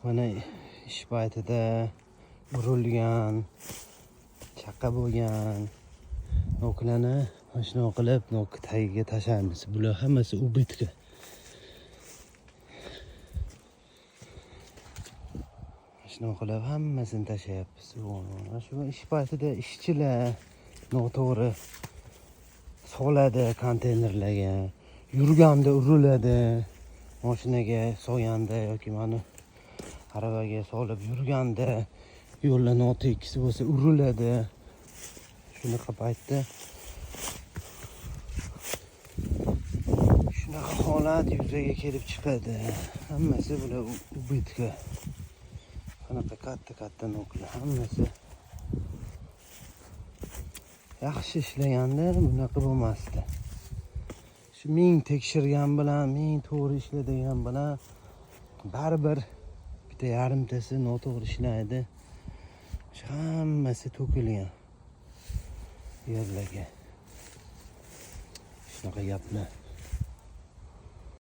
mana ish paytida urilgan, chaqa bo'lgan noklarni mana shunaqa qilib nok tagiga tashlaymiz. Bular hammasi ubitka. Shunaqa qilib hammasini tashlayapmiz. Mana shu ish paytida ishchilar noto'g'ri soladi konteynerlarga, yurganda uriladi, mashinaga solganda yoki mana aravaga solib yurganda yo'llar notekis bo'lsa uriladi. Shunaqa paytda shunaqa holat yuzaga kelib chiqadi. Hammasi bular ubitka. Qanaqa katta noklar hammasi yaxshi ishlaganda bunaqa bo'lmasdi. Shu ming tekshirgan bilan, ming to'g'ri ishladigan bilan baribir bitta yarimtasi noto'g'ri ishlaydi. Hammasi to'kilgan yerlarga. Shunaqa gaplar.